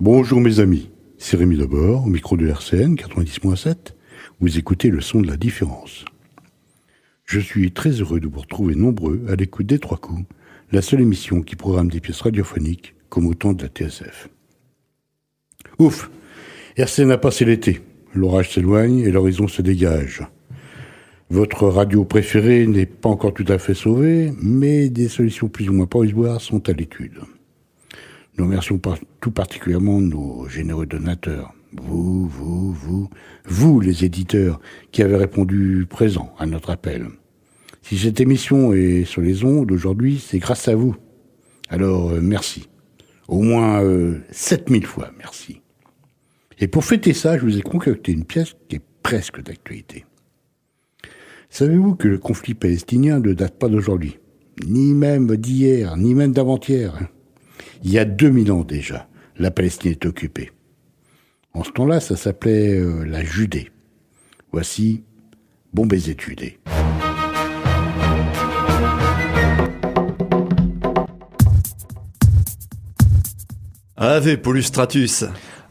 Bonjour mes amis, c'est Rémi Debord, au micro de RCN 90.7. Vous écoutez le son de la différence. Je suis très heureux de vous retrouver nombreux à l'écoute des Trois Coups, la seule émission qui programme des pièces radiophoniques comme au temps de la TSF. Ouf, RCN a passé l'été, l'orage s'éloigne et l'horizon se dégage. Votre radio préférée n'est pas encore tout à fait sauvée, mais des solutions plus ou moins provisoires sont à l'étude. Nous remercions tout particulièrement nos généreux donateurs, vous les éditeurs qui avez répondu présent à notre appel. Si cette émission est sur les ondes aujourd'hui, c'est grâce à vous. Alors merci. Au moins 7000 fois merci. Et pour fêter ça, je vous ai concocté une pièce qui est presque d'actualité. Savez-vous que le conflit palestinien ne date pas d'aujourd'hui, ni même d'hier, ni même d'avant-hier. Il y a 2000 ans déjà, la Palestine est occupée. En ce temps-là, ça s'appelait la Judée. Voici Bon baiser de Judée. Ave Paulus Stratus.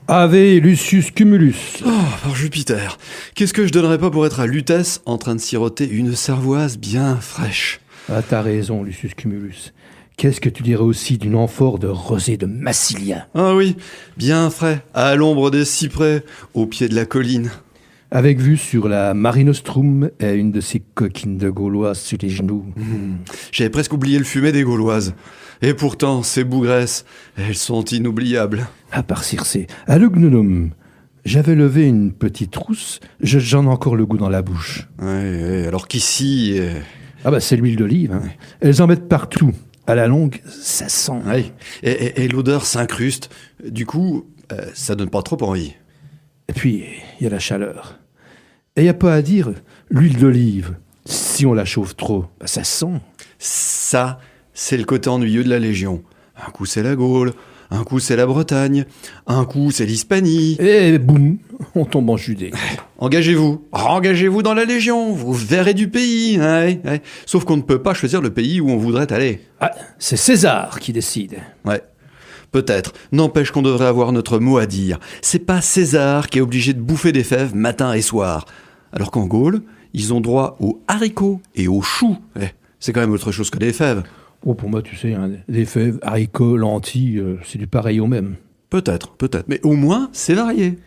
Ave Lucius Cumulus. Oh, par Jupiter. Qu'est-ce que je donnerais pas pour être à Lutèce en train de siroter une cervoise bien fraîche. Ah, t'as raison, Lucius Cumulus. Qu'est-ce que tu dirais aussi d'une amphore de rosé de Massilia? Ah oui, bien frais, à l'ombre des cyprès, au pied de la colline. Avec vue sur la Mare Nostrum et une de ces coquines de Gauloises sur les genoux. J'avais presque oublié le fumet des Gauloises. Et pourtant, ces bougresses, elles sont inoubliables. À part Circé, à Lugnonum, j'avais levé une petite trousse, j'en ai encore le goût dans la bouche. Ouais, alors qu'ici... Ah bah c'est l'huile d'olive, hein. Elles en mettent partout. À la longue, ça sent. Ouais. Et l'odeur s'incruste. Du coup, ça donne pas trop envie. Et puis, il y a la chaleur. Et il n'y a pas à dire, l'huile d'olive, si on la chauffe trop, bah ça sent. Ça, c'est le côté ennuyeux de la Légion. Un coup, c'est la Gaule. Un coup, c'est la Bretagne. Un coup, c'est l'Hispanie. Et boum, on tombe en Judée. Engagez-vous dans la Légion. Vous verrez du pays. Ouais. Sauf qu'on ne peut pas choisir le pays où on voudrait aller. Ah, c'est César qui décide. Ouais, peut-être. N'empêche qu'on devrait avoir notre mot à dire. C'est pas César qui est obligé de bouffer des fèves matin et soir. Alors qu'en Gaule, ils ont droit aux haricots et aux choux. C'est quand même autre chose que des fèves. Oh, pour moi, tu sais, hein, des fèves, haricots, lentilles, c'est du pareil au même. Peut-être. Mais au moins, c'est varié.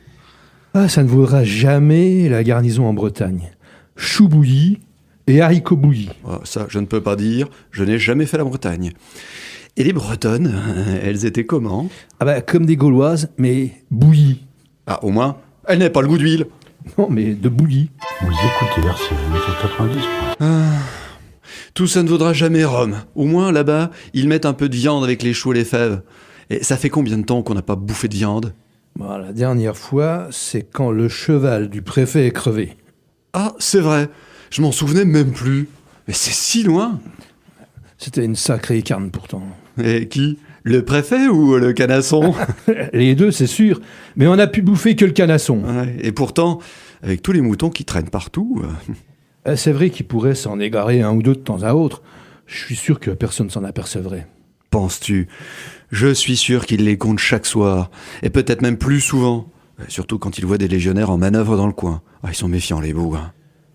Ah, ça ne vaudra jamais la garnison en Bretagne. Choux bouillis et haricots bouillis. Oh, ça, je ne peux pas dire. Je n'ai jamais fait la Bretagne. Et les Bretonnes, elles étaient comment? Ah bah, comme des Gauloises, mais bouillies. Ah, au moins, elles n'avaient pas le goût d'huile. Non, mais de bouillie. Vous écoutez RCN sur 90. Tout ça ne vaudra jamais Rome. Au moins, là-bas, ils mettent un peu de viande avec les choux et les fèves. Et ça fait combien de temps qu'on n'a pas bouffé de viande? Bon, la dernière fois, c'est quand le cheval du préfet est crevé. Ah, c'est vrai. Je m'en souvenais même plus. Mais c'est si loin. C'était une sacrée carne pourtant. Et qui? Le préfet ou le canasson? Les deux, c'est sûr. Mais on n'a pu bouffer que le canasson. Ouais, et pourtant, avec tous les moutons qui traînent partout... C'est vrai qu'il pourrait s'en égarer un ou deux de temps à autre. Je suis sûr que personne s'en apercevrait. Penses-tu? Je suis sûr qu'il les compte chaque soir. Et peut-être même plus souvent. Surtout quand il voit des légionnaires en manœuvre dans le coin. Ah, ils sont méfiants, les bougres.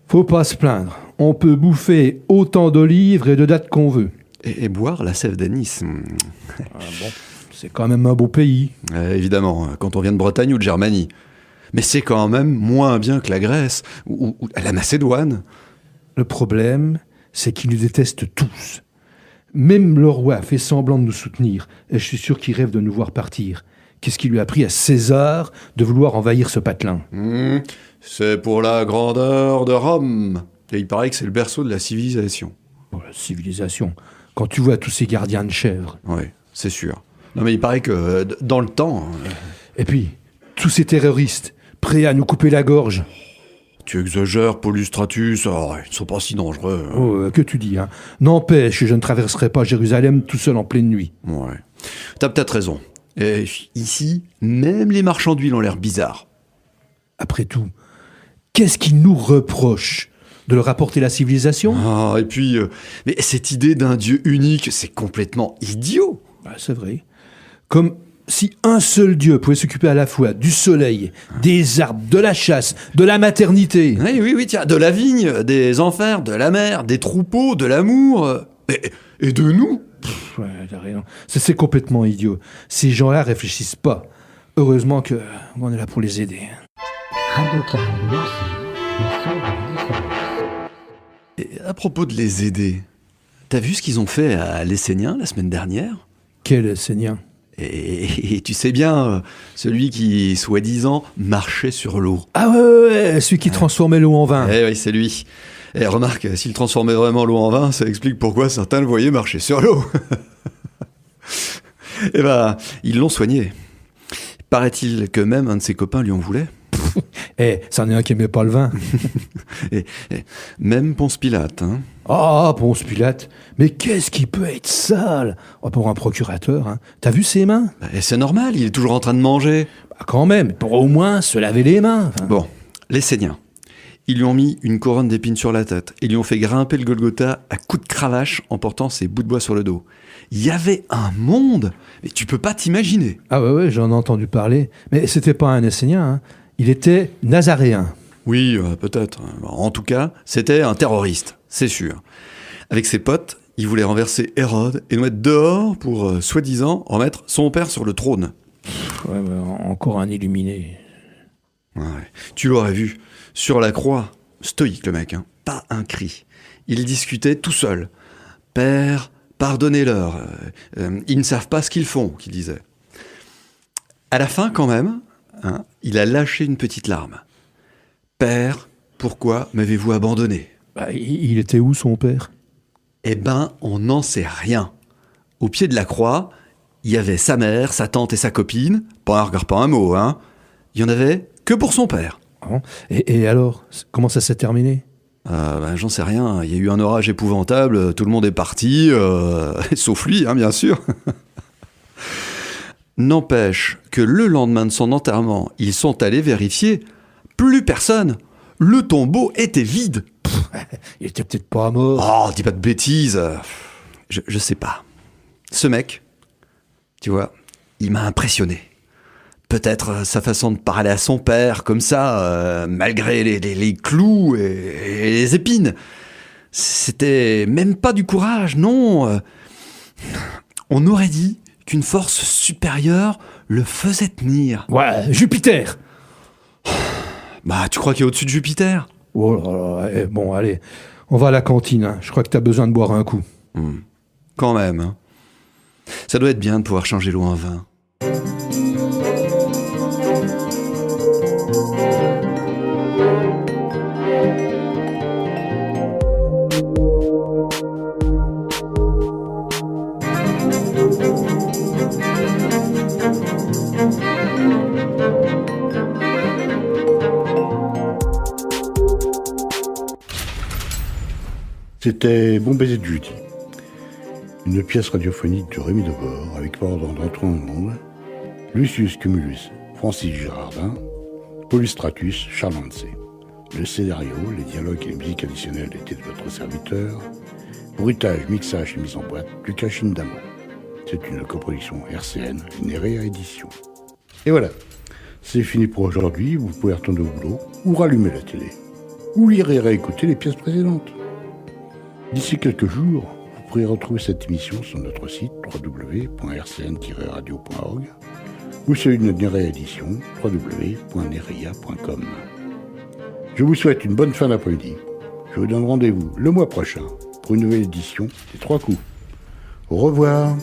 Faut pas se plaindre. On peut bouffer autant d'olives et de dattes qu'on veut. Et boire la sève d'anis. Ah bon, c'est quand même un beau pays. Évidemment, quand on vient de Bretagne ou de Germanie. Mais c'est quand même moins bien que la Grèce ou la Macédoine. Le problème, c'est qu'ils nous détestent tous. Même le roi fait semblant de nous soutenir, et je suis sûr qu'il rêve de nous voir partir. Qu'est-ce qui lui a pris à César de vouloir envahir ce patelin? C'est pour la grandeur de Rome. Et il paraît que c'est le berceau de la civilisation. Oh, la civilisation. Quand tu vois tous ces gardiens de chèvres. Oui, c'est sûr. Non mais il paraît que dans le temps... Et puis, tous ces terroristes, prêts à nous couper la gorge. Tu exagères, Paulus Stratus. Oh, ils ne sont pas si dangereux. Oh, que tu dis, hein. N'empêche, je ne traverserai pas Jérusalem tout seul en pleine nuit. Ouais. T'as peut-être raison. Et ici, même les marchands d'huile ont l'air bizarres. Après tout, qu'est-ce qui nous reproche? De leur apporter la civilisation? Ah, et puis, mais cette idée d'un Dieu unique, c'est complètement idiot. Bah, c'est vrai. Comme Si un seul dieu pouvait s'occuper à la fois du soleil, des arbres, de la chasse, de la maternité... Oui, tiens, de la vigne, des enfers, de la mer, des troupeaux, de l'amour, et de nous. Ouais, t'as raison. C'est complètement idiot. Ces gens-là réfléchissent pas. Heureusement qu'on est là pour les aider. Radio Carré Nancy, le son de la différence. Et à propos de les aider, t'as vu ce qu'ils ont fait à l'Essénien la semaine dernière ? Quel seigneur. Et tu sais bien, celui qui, soi-disant, marchait sur l'eau. Ah ouais, celui qui transformait l'eau en vin. Oui, c'est lui. Et remarque, s'il transformait vraiment l'eau en vin, ça explique pourquoi certains le voyaient marcher sur l'eau. Eh ben, ils l'ont soigné. Paraît-il que même un de ses copains lui en voulait. C'en est un qui aimait pas le vin. Et même Ponce Pilate, hein. Ah, Ponce Pilate. Mais qu'est-ce qui peut être sale pour un procurateur, hein. T'as vu ses mains? Et c'est normal, il est toujours en train de manger. Quand même, pour au moins se laver les mains. Enfin. Bon, les Séniens. Ils lui ont mis une couronne d'épines sur la tête. Ils lui ont fait grimper le Golgotha à coups de cravache en portant ses bouts de bois sur le dos. Il y avait un monde, mais tu peux pas t'imaginer. Ah ouais, j'en ai entendu parler. Mais c'était pas un Essénien, hein. Il était nazaréen. Oui, peut-être. En tout cas, c'était un terroriste, c'est sûr. Avec ses potes, il voulait renverser Hérode et nous mettre dehors pour, soi-disant, remettre son père sur le trône. Ouais, encore un illuminé. Ouais. Tu l'aurais vu, sur la croix, stoïque le mec, hein. Pas un cri. Il discutait tout seul. « Père, pardonnez-leur, ils ne savent pas ce qu'ils font », qu'il disait. À la fin, quand même, hein, il a lâché une petite larme. « Père, pourquoi m'avez-vous abandonné ?» Il était où, son père? Eh ben, on n'en sait rien. Au pied de la croix, il y avait sa mère, sa tante et sa copine. Pas un regard, pas un mot, hein. Il y en avait que pour son père. Et alors, comment ça s'est terminé? J'en sais rien. Il y a eu un orage épouvantable, tout le monde est parti, sauf lui, hein, bien sûr. N'empêche que le lendemain de son enterrement, ils sont allés vérifier. Plus personne. Le tombeau était vide. Il était peut-être pas mort. Oh, dis pas de bêtises. Je sais pas. Ce mec, tu vois, il m'a impressionné. Peut-être sa façon de parler à son père, comme ça, malgré les clous et les épines. C'était même pas du courage, non. On aurait dit qu'une force supérieure le faisait tenir. Ouais, Jupiter. Tu crois qu'il est au-dessus de Jupiter ? Oh là là, bon, allez, on va à la cantine, hein. Je crois que t'as besoin de boire un coup. Quand même, hein. Ça doit être bien de pouvoir changer l'eau en vin. C'était Bon baiser de Judy, une pièce radiophonique de Rémi Debord avec pour ordre d'Antoine Monde, Lucius Cumulus, Francis Girardin, Paulus Stratus, Charles Lancé. Le scénario, les dialogues et les musiques additionnelles étaient de votre serviteur. Bruitage, mixage et mise en boîte, Lucas Chindamo. C'est une coproduction RCN, une réédition. Et voilà, c'est fini pour aujourd'hui. Vous pouvez retourner au boulot, ou rallumer la télé, ou lire et réécouter les pièces précédentes. D'ici quelques jours, vous pourrez retrouver cette émission sur notre site www.rcn-radio.org ou sur une réédition www.neria.com. Je vous souhaite une bonne fin d'après-midi. Je vous donne rendez-vous le mois prochain pour une nouvelle édition des 3 coups. Au revoir.